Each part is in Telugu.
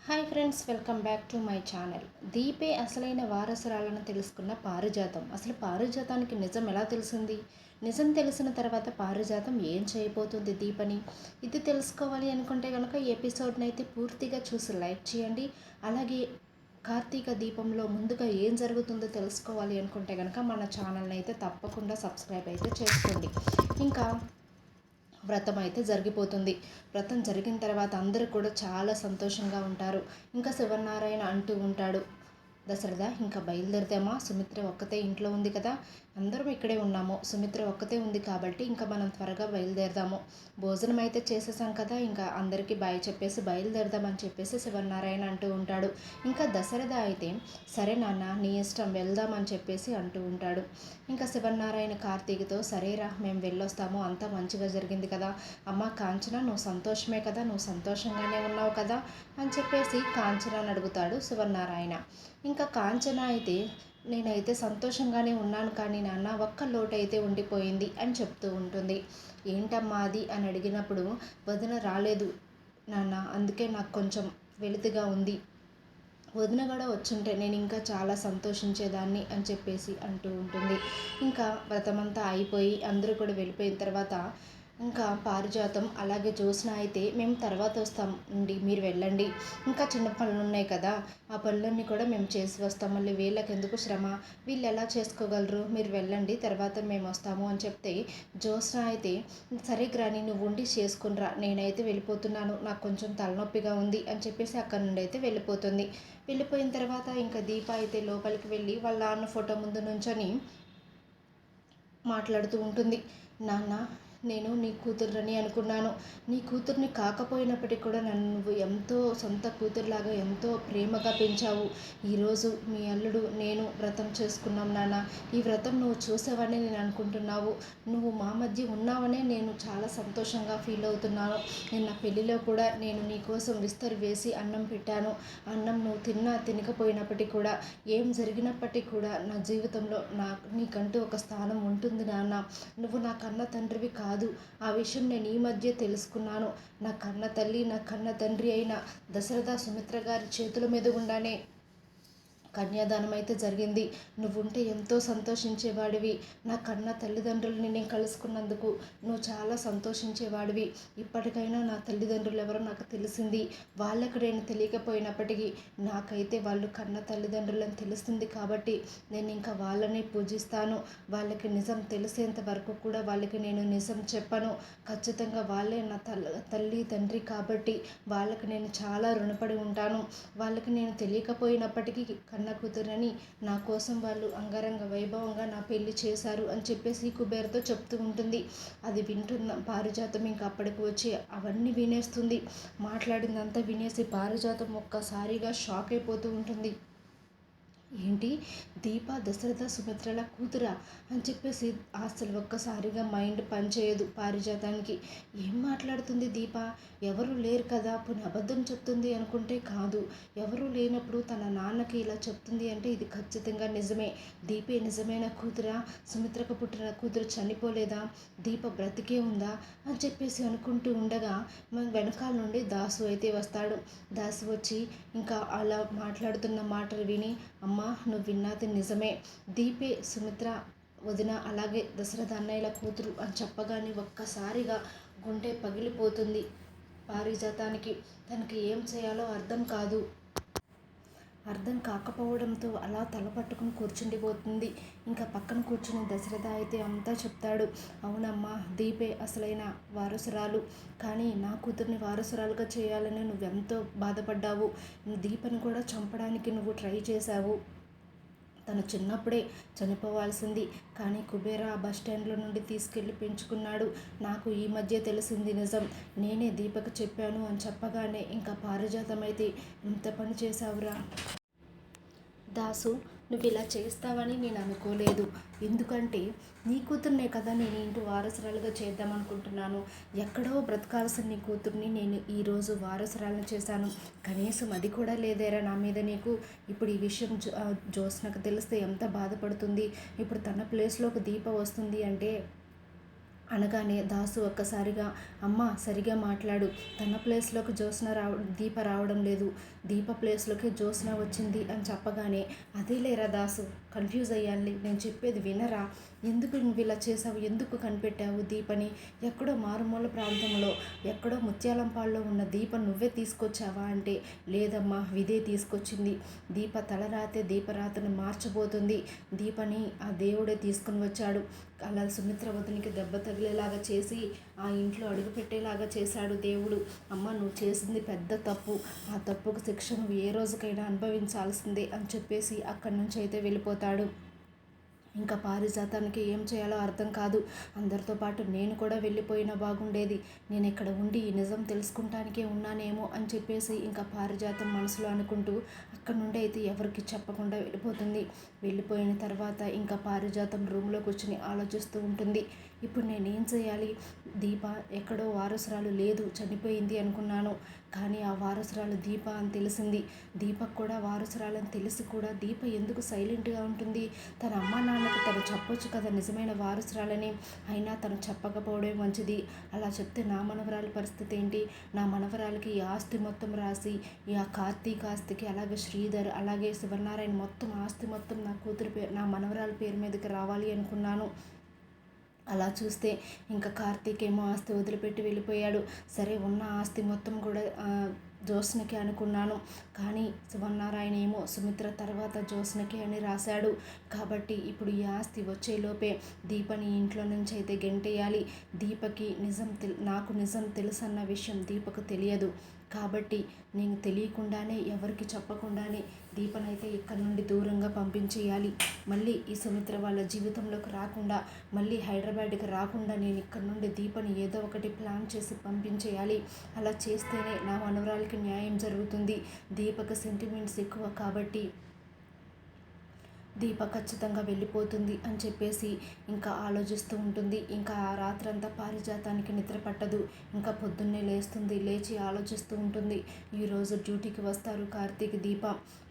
Hi friends, welcome back to my channel. దీపే అసలైన వారసురాలను తెలుసుకున్న పారిజాతం. అసలు పారిజాతానికి నిజం ఎలా తెలిసింది? నిజం తెలిసిన తర్వాత పారిజాతం ఏం చేయబోతుంది దీపని? ఇది తెలుసుకోవాలి అనుకుంటే కనుక ఈ ఎపిసోడ్ని అయితే పూర్తిగా చూసి లైక్ చేయండి. అలాగే కార్తీక దీపంలో ముందుగా ఏం జరుగుతుందో తెలుసుకోవాలి అనుకుంటే కనుక మన ఛానల్ని అయితే తప్పకుండా సబ్స్క్రైబ్ అయితే చేసుకోండి. ఇంకా వ్రతం అయితే జరిగిపోతుంది. వ్రతం జరిగిన తర్వాత అందరూ కూడా చాలా సంతోషంగా ఉంటారు. ఇంకా శివనారాయణ అంటూ ఉంటాడు, దశరథ ఇంకా బయలుదేరదామా? సుమిత్ర ఒక్కతే ఇంట్లో ఉంది కదా, అందరం ఇక్కడే ఉన్నాము. సుమిత్ర ఒక్కతే ఉంది కాబట్టి ఇంకా మనం త్వరగా బయలుదేరదాము. భోజనం అయితే చేసేసాం కదా, ఇంకా అందరికీ బాయ్ చెప్పేసి బయలుదేరదామని చెప్పేసి శివనారాయణ అంటూ ఉంటాడు. ఇంకా దశరథ అయితే సరే నాన్న నీ ఇష్టం వెళ్దామని చెప్పేసి అంటూ ఉంటాడు. ఇంకా శివనారాయణ కార్తీక్తో సరేరా మేము వెళ్ళొస్తాము, అంతా మంచిగా జరిగింది కదా అమ్మ. కాంచన నువ్వు సంతోషమే కదా, నువ్వు సంతోషంగానే ఉన్నావు కదా అని చెప్పేసి కాంచనని అడుగుతాడు శివనారాయణ. ఇంకా కాంచన అయితే నేనైతే సంతోషంగానే ఉన్నాను కానీ నాన్న ఒక్క లోటు అయితే ఉండిపోయింది అని చెప్తూ ఉంటుంది. ఏంటమ్మా అది అని అడిగినప్పుడు వదిన రాలేదు నాన్న, అందుకే నాకు కొంచెం వెలితిగా ఉంది. వదిన కూడా వచ్చుంటే నేను ఇంకా చాలా సంతోషించేదాన్ని అని చెప్పేసి అంటూ ఉంటుంది. ఇంకా వ్రతమంతా అయిపోయి అందరూ కూడా వెళ్ళిపోయిన తర్వాత ఇంకా పారిజాతం అలాగే జ్యోత్స్న అయితే మేము తర్వాత వస్తామండి, మీరు వెళ్ళండి, ఇంకా చిన్న పనులు ఉన్నాయి కదా ఆ పనులన్నీ కూడా మేము చేసి వస్తాం, మళ్ళీ వీళ్ళకి ఎందుకు శ్రమ, వీళ్ళు ఎలా చేసుకోగలరు, మీరు వెళ్ళండి తర్వాత మేము వస్తాము అని చెప్తే జ్యోత్స్న అయితే సరే గ్రాని నువ్వు ఉండి చేసుకునిరా, నేనైతే వెళ్ళిపోతున్నాను, నాకు కొంచెం తలనొప్పిగా ఉంది అని చెప్పేసి అక్కడి నుండి అయితే వెళ్ళిపోతుంది. వెళ్ళిపోయిన తర్వాత ఇంకా దీప అయితే లోపలికి వెళ్ళి వాళ్ళ నాన్న ఫోటో ముందు నుంచొని మాట్లాడుతూ ఉంటుంది. నాన్న నేను నీ కూతుర్ని అనుకున్నాను, నీ కూతుర్ని కాకపోయినప్పటికీ కూడా నన్ను నువ్వు ఎంతో సొంత కూతురులాగా ఎంతో ప్రేమగా పెంచావు. ఈరోజు మీ అల్లుడు నేను వ్రతం చేసుకున్నాం నాన్న, ఈ వ్రతం నువ్వు చూసావని నేను అనుకుంటున్నావు, నువ్వు మా మధ్య ఉన్నావనే నేను చాలా సంతోషంగా ఫీల్ అవుతున్నాను. నిన్న పెళ్ళిలో కూడా నేను నీ కోసం విస్తరి వేసి అన్నం పెట్టాను, అన్నం నువ్వు తిన్నా తినకపోయినప్పటికీ కూడా ఏం జరిగినప్పటికీ కూడా నా జీవితంలో నీకంటూ ఒక స్థానం ఉంటుంది నాన్న, నువ్వు నా కన్న తండ్రివి కాదు, ఆ విషయం నేను ఈ మధ్య తెలుసుకున్నాను. నా కన్న తల్లి నా కన్న తండ్రి అయిన దశరథ సుమిత్ర గారి చేతుల మీద గుండానే కన్యాదానం అయితే జరిగింది. నువ్వుంటే ఎంతో సంతోషించేవాడివి, నా కన్న తల్లిదండ్రులని నేను కలుసుకున్నందుకు నువ్వు చాలా సంతోషించేవాడివి. ఇప్పటికైనా నా తల్లిదండ్రులు ఎవరో నాకు తెలిసింది, వాళ్ళకి నేను తెలియకపోయినప్పటికీ నాకైతే వాళ్ళు కన్న తల్లిదండ్రులని తెలుస్తుంది కాబట్టి నేను ఇంకా వాళ్ళని పూజిస్తాను. వాళ్ళకి నిజం తెలిసేంత వరకు కూడా వాళ్ళకి నేను నిజం చెప్పను. ఖచ్చితంగా వాళ్ళే నా తల్లి తండ్రి కాబట్టి వాళ్ళకి నేను చాలా రుణపడి ఉంటాను. వాళ్ళకి నేను తెలియకపోయినప్పటికీ కన్న కూతురని నా కోసం వాళ్ళు అంగరంగ వైభవంగా నా పెళ్లి చేశారు అని చెప్పేసి కుబేర్తో చెప్తూ ఉంటుంది. అది వింటున్న పారిజాతం ఇంకా అప్పటికి వచ్చి అవన్నీ వినేస్తుంది. మాట్లాడిందంతా వినేసి పారిజాతం ఒక్కసారిగా షాక్ అయిపోతూ ఉంటుంది. ఏంటి దీప దశరథ సుమిత్రల కూతురా అని చెప్పేసి అసలు ఒక్కసారిగా మైండ్ పనిచేయదు పారిజాతానికి. ఏం మాట్లాడుతుంది దీప, ఎవరు లేరు కదా, పోనీ అబద్ధం చెప్తుంది అనుకుంటే కాదు, ఎవరు లేనప్పుడు తన నాన్నకి ఇలా చెప్తుంది అంటే ఇది ఖచ్చితంగా నిజమే. దీపే నిజమైన కూతురా, సుమిత్రకు పుట్టిన కూతురు చనిపోలేదా, దీప బ్రతికే ఉందా అని చెప్పేసి అనుకుంటూ ఉండగా మన వెనకాల నుండి దాసు అయితే వస్తాడు. దాసు వచ్చి ఇంకా అలా మాట్లాడుతున్న మాటలు విని అమ్మ నువ్వు విన్నది నిజమే, దీపే సుమిత్ర వదిన అలాగే దశరథ అన్నయ్యల కూతురు అని చెప్పగానే ఒక్కసారిగా గుండె పగిలిపోతుంది పారిజాతానికి. తనకి ఏం చేయాలో అర్థం కాకపోవడంతో అలా తల పట్టుకుని కూర్చుండిపోతుంది. ఇంకా పక్కన కూర్చుని దశరథ అయితే అంతా చెప్తాడు. అవునమ్మా దీపే అసలైన వారసురాలు, కానీ నా కూతుర్ని వారసురాలుగా చేయాలని నువ్వెంతో బాధపడ్డావు, దీపని కూడా చంపడానికి నువ్వు ట్రై చేశావు, తను చిన్నప్పుడే చనిపోవాల్సింది, కానీ కుబేర బస్ స్టాండ్లో నుండి తీసుకెళ్ళి పెంచుకున్నాడు, నాకు ఈ మధ్య తెలిసింది నిజం, నేనే దీపకు చెప్పాను అని చెప్పగానే ఇంకా పారిజాతం అయితే ఇంత పని చేశావురా దాసు, నువ్వు ఇలా చేస్తావని నేను అనుకోలేదు. ఎందుకంటే నీ కూతుర్నే కదా నేను ఇంటి వారసురాలుగా చేద్దామనుకుంటున్నాను. ఎక్కడో బ్రతకాల్సిన నీ కూతుర్ని నేను ఈరోజు వారసురాలను చేశాను. కనీసం అది కూడా లేదేరా నా మీద నీకు. ఇప్పుడు ఈ విషయం జ్యోత్స్నకు తెలిస్తే ఎంత బాధపడుతుంది. ఇప్పుడు తన ప్లేస్లోకి దీప వస్తుంది అంటే అనగానే దాసు ఒక్కసారిగా అమ్మ సరిగా మాట్లాడు, తన ప్లేస్లోకి దీప రావడం లేదు, దీప ప్లేస్లోకి జ్యోత్స్న వచ్చింది అని చెప్పగానే అదే లేరా దాసు, కన్ఫ్యూజ్ అయ్యాలి, నేను చెప్పేది వినరా, ఎందుకు నువ్వు ఇలా చేసావు, ఎందుకు కనిపెట్టావు దీపని, ఎక్కడో మారుమూల ప్రాంతంలో ఎక్కడో ముత్యాలంపాడులో ఉన్న దీప నువ్వే తీసుకొచ్చావా అంటే లేదమ్మా విదే తీసుకొచ్చింది, దీప తలరాతే దీపరాతను మార్చబోతుంది, దీపని ఆ దేవుడే తీసుకుని వచ్చాడు, అలా సుమిత్ర వదినికి దెబ్బ తగిలేలాగా చేసి ఆ ఇంట్లో అడుగుపెట్టేలాగా చేశాడు దేవుడు, అమ్మ నువ్వు చేసింది పెద్ద తప్పు, ఆ తప్పుకు శిక్ష నువ్వు ఏ రోజుకైనా అనుభవించాల్సిందే అని చెప్పేసి అక్కడి నుంచి అయితే వెళ్ళిపోతాడు. ఇంకా పారిజాతానికి ఏం చేయాలో అర్థం కాదు, అందరితో పాటు నేను కూడా వెళ్ళిపోయినా బాగుండేది, నేను ఇక్కడ ఉండి ఈ నిజం తెలుసుకుంటానికే ఉన్నానేమో అని చెప్పేసి ఇంకా పారిజాతం మనసులో అనుకుంటూ అక్కడ నుండి అయితే ఎవరికి చెప్పకుండా వెళ్ళిపోతుంది. వెళ్ళిపోయిన తర్వాత ఇంకా పారిజాతం రూమ్లో కూర్చుని ఆలోచిస్తూ ఉంటుంది, ఇప్పుడు నేనేం చేయాలి, దీప ఎక్కడో వారసురాలు లేదు చనిపోయింది అనుకున్నాను, కానీ ఆ వారసురాలు దీప అని తెలిసింది, దీపకు కూడా వారసురాలని తెలిసి కూడా దీప ఎందుకు సైలెంట్గా ఉంటుంది, తన అమ్మ నాన్నకి తను చెప్పొచ్చు కదా నిజమైన వారసురాలని, అయినా తను చెప్పకపోవడమే మంచిది, అలా చెప్తే నా మనవరాలి పరిస్థితి ఏంటి, నా మనవరాలకి ఈ ఆస్తి మొత్తం రాసి ఈ ఆ కార్తీక్ ఆస్తికి అలాగే శ్రీధర్ అలాగే శివనారాయణ మొత్తం ఆస్తి మొత్తం నా కూతురు పేరు నా మనవరాలి పేరు మీదకి రావాలి అనుకున్నాను. అలా చూస్తే ఇంకా కార్తీక్ ఏమో ఆస్తి వదిలిపెట్టి వెళ్ళిపోయాడు, సరే ఉన్న ఆస్తి మొత్తం కూడా జ్యోత్స్నకి అనుకున్నాను, కానీ శివనారాయణ ఏమో సుమిత్ర తర్వాత జ్యోత్స్నకి అని రాశాడు, కాబట్టి ఇప్పుడు ఈ ఆస్తి వచ్చేలోపే దీపని ఇంట్లో నుంచి అయితే గెంటేయాలి, దీపకి నాకు నిజం తెలుసన్న విషయం దీపకు తెలియదు, కాబట్టి నేను తెలియకుండానే ఎవరికి చెప్పకుండానే దీపనైతే ఇక్కడ నుండి దూరంగా పంపించేయాలి, మళ్ళీ ఈ సుమిత్ర వాళ్ళ జీవితంలోకి రాకుండా మళ్ళీ హైదరాబాద్కి రాకుండా నేను ఇక్కడ నుండి దీపని ఏదో ఒకటి ప్లాన్ చేసి పంపించేయాలి, అలా చేస్తేనే నా మనవరాలికి న్యాయం జరుగుతుంది, దీపకు సెంటిమెంట్స్ ఎక్కువ కాబట్టి దీప ఖచ్చితంగా వెళ్ళిపోతుంది అని చెప్పేసి ఇంకా ఆలోచిస్తూ ఉంటుంది. ఇంకా ఆ రాత్రంతా పారిజాతానికి నిద్ర పట్టదు, ఇంకా పొద్దున్నే లేస్తుంది, లేచి ఆలోచిస్తూ ఉంటుంది, ఈరోజు డ్యూటీకి వస్తారు కార్తీక్ దీప,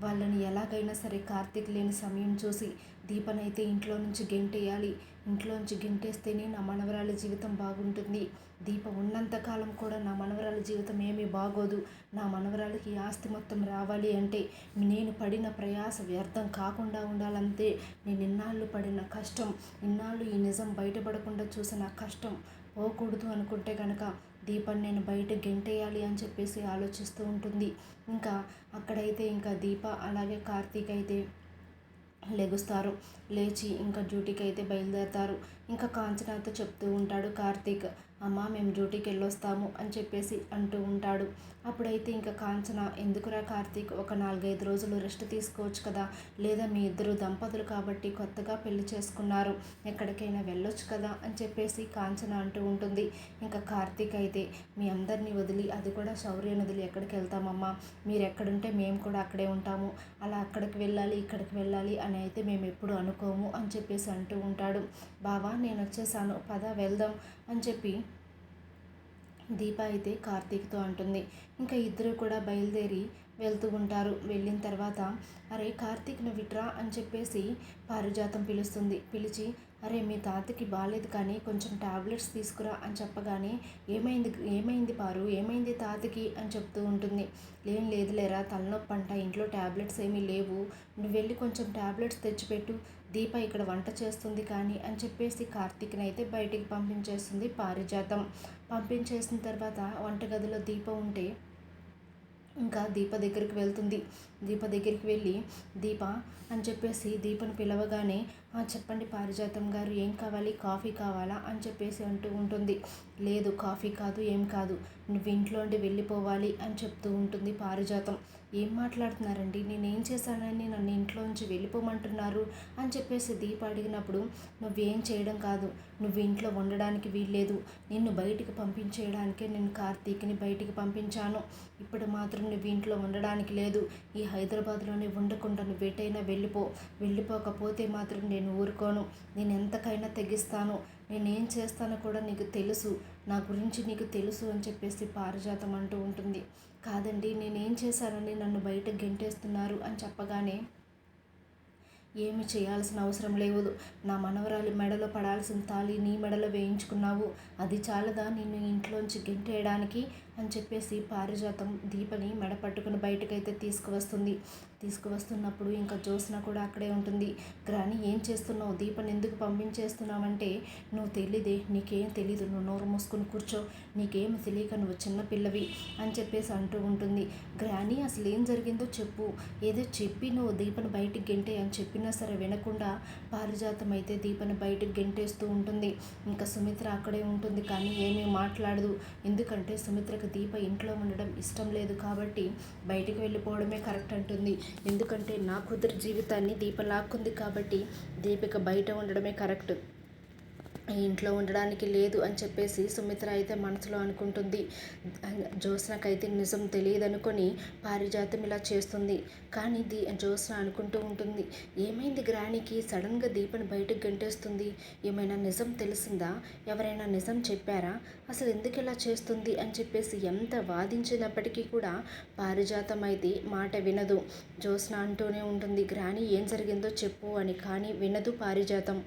వాళ్ళని ఎలాగైనా సరే కార్తీక్ లేని సమయం చూసి దీపనైతే ఇంట్లో నుంచి గెంటేయాలి, ఇంట్లో నుంచి గెంటేస్తేనే నా మనవరాలి జీవితం బాగుంటుంది, దీప ఉన్నంతకాలం కూడా నా మనవరాలి జీవితం ఏమీ బాగోదు, నా మనవరాలికి ఆస్తి మొత్తం రావాలి అంటే నేను పడిన ప్రయాస వ్యర్థం కాకుండా ఉండాలంటే నేను ఇన్నాళ్ళు పడిన కష్టం, ఇన్నాళ్ళు ఈ నిజం బయటపడకుండా చూసిన కష్టం పోకూడదు అనుకుంటే కనుక దీపని నేను బయట గెంటేయాలి అని చెప్పేసి ఆలోచిస్తూ ఉంటుంది. ఇంకా అక్కడైతే ఇంకా దీప అలాగే కార్తీక్ అయితే లెగుస్తారు, లేచి ఇంకా డ్యూటీకి అయితే బయలుదేరతారు. ఇంకా కాంచనాతో చెప్తూ ఉంటాడు కార్తీక్, అమ్మ మేము డ్యూటీకి వెళ్ళొస్తాము అని చెప్పేసి అంటూ ఉంటాడు. అప్పుడైతే ఇంకా కాంచన ఎందుకురా కార్తీక్ ఒక 4-5 రోజులు రెస్ట్ తీసుకోవచ్చు కదా, లేదా మీ ఇద్దరు దంపతులు కాబట్టి కొత్తగా పెళ్లి చేసుకున్నారు, ఎక్కడికైనా వెళ్ళొచ్చు కదా అని చెప్పేసి కాంచన అంటూ ఉంటుంది. ఇంకా కార్తీక్ అయితే మీ అందరినీ వదిలి అది కూడా శౌర్యని వదిలి ఎక్కడికి వెళ్తామమ్మా, మీరు ఎక్కడుంటే మేము కూడా అక్కడే ఉంటాము, అలా అక్కడికి వెళ్ళాలి ఇక్కడికి వెళ్ళాలి అని అయితే మేము ఎప్పుడు అనుకోము అని చెప్పేసి అంటూ ఉంటాడు. బావా నేను వచ్చేసాను పద వెళ్దాం అని చెప్పి దీప అయితే కార్తీక్తో అంటుంది. ఇంకా ఇద్దరు కూడా బయలుదేరి వెళ్తూ ఉంటారు. వెళ్ళిన తర్వాత అరే కార్తీక్ నువ్వు విట్రా అని చెప్పేసి పారిజాతం పిలుస్తుంది. పిలిచి అరే మీ తాతకి బాగాలేదు కానీ కొంచెం టాబ్లెట్స్ తీసుకురా అని చెప్పగానే ఏమైంది పారు, ఏమైంది తాతకి అని చెప్తూ ఉంటుంది. ఏం లేదులేరా తలనొప్పి అంట, ఇంట్లో టాబ్లెట్స్ ఏమీ లేవు, నువ్వు వెళ్ళి కొంచెం టాబ్లెట్స్ తెచ్చిపెట్టు, దీప ఇక్కడ వంట చేస్తుంది కానీ అని చెప్పేసి కార్తీక్ని అయితే బయటికి పంపించేస్తుంది పారిజాతం. పంపించేసిన తర్వాత వంటగదిలో దీప ఉంటే ఇంకా దీప దగ్గరికి వెళ్తుంది. దీప దగ్గరికి వెళ్ళి దీప అని చెప్పేసి దీపను పిలవగానే చెప్పండి పారిజాతం గారు ఏం కావాలి, కాఫీ కావాలా అని చెప్పేసి అంటూ ఉంటుంది. లేదు కాఫీ కాదు ఏం కాదు, నువ్వు ఇంట్లోండి వెళ్ళిపోవాలి అని చెప్తూ ఉంటుంది పారిజాతం. ఏం మాట్లాడుతున్నారండి, నేనేం చేశానని నన్ను ఇంట్లోంచి వెళ్ళిపోమంటున్నారు అని చెప్పేసి దీప అడిగినప్పుడు నువ్వేం చేయడం కాదు, నువ్వు ఇంట్లో ఉండడానికి వీల్లేదు, నిన్ను బయటికి పంపించేయడానికే నేను కార్తీక్ని బయటికి పంపించాను, ఇప్పుడు మాత్రం నువ్వు ఇంట్లో ఉండడానికి లేదు, ఈ హైదరాబాద్లోనే ఉండకుండా నువ్వు ఎటైనా వెళ్ళిపోకపోతే మాత్రం నేను ఊరుకోను, నేను ఎంతకైనా తెగిస్తాను, నేనేం చేస్తానో కూడా నీకు తెలుసు, నా గురించి నీకు తెలుసు అని చెప్పేసి పారిజాతం అంటూ ఉంటుంది. కాదండి నేనేం చేశానని నన్ను బయట గెంటేస్తున్నారు అని చెప్పగానే ఏమి చేయాల్సిన అవసరం లేదు. నా మనవరాలి మెడలో పడాల్సిన తాళి నీ మెడలో వేయించుకున్నావు. అది చాలదా నిన్ను ఇంట్లోంచి గెంటేయడానికి అని చెప్పేసి పారిజాతం దీపని మెడ పట్టుకుని బయటకైతే తీసుకువస్తున్నప్పుడు ఇంకా జ్యోత్స్న కూడా అక్కడే ఉంటుంది. గ్రాని ఏం చేస్తున్నావు? దీపని ఎందుకు పంపించేస్తున్నావంటే, నువ్వు తెలీదే, నీకేం తెలీదు, నువ్వు నోరు మూసుకుని కూర్చో, నీకేమి తెలియక నువ్వు చిన్న పిల్లవి అని చెప్పేసి అంటూ ఉంటుంది. గ్రాని అసలు ఏం జరిగిందో చెప్పు, ఏదో చెప్పి నువ్వు దీపని బయటికి గెంటే అని చెప్పినా సరే వినకుండా పారిజాతం అయితే దీపని బయటికి గెంటేస్తూ ఉంటుంది. ఇంకా సుమిత్ర అక్కడే ఉంటుంది కానీ ఏమీ మాట్లాడదు. ఎందుకంటే సుమిత్రకు దీప ఇంట్లో ఉండడం ఇష్టం లేదు కాబట్టి బయటికి వెళ్ళిపోవడమే కరెక్ట్ అంటుంది. ఎందుకంటే నా కూతురి జీవితాన్ని దీప లాక్కుంది కాబట్టి దీపిక బయట ఉండడమే కరెక్ట్, ఇంట్లో ఉండడానికి లేదు అని చెప్పేసి సుమిత్ర అయితే మనసులో అనుకుంటుంది. జ్యోత్స్నకైతే నిజం తెలియదనుకొని పారిజాతం ఇలా చేస్తుంది. కానీ జ్యోత్స్న అనుకుంటూ ఉంటుంది, ఏమైంది గ్రానికి సడన్గా దీపని బయటకు గంటేస్తుంది, ఏమైనా నిజం తెలిసిందా, ఎవరైనా నిజం చెప్పారా, అసలు ఎందుకు ఇలా చేస్తుంది అని చెప్పేసి ఎంత వాదించినప్పటికీ కూడా పారిజాతం అయితే మాట వినదు. జ్యోత్స్న అంటూనే ఉంటుంది, గ్రాని ఏం జరిగిందో చెప్పు అని. కానీ వినదు పారిజాతం.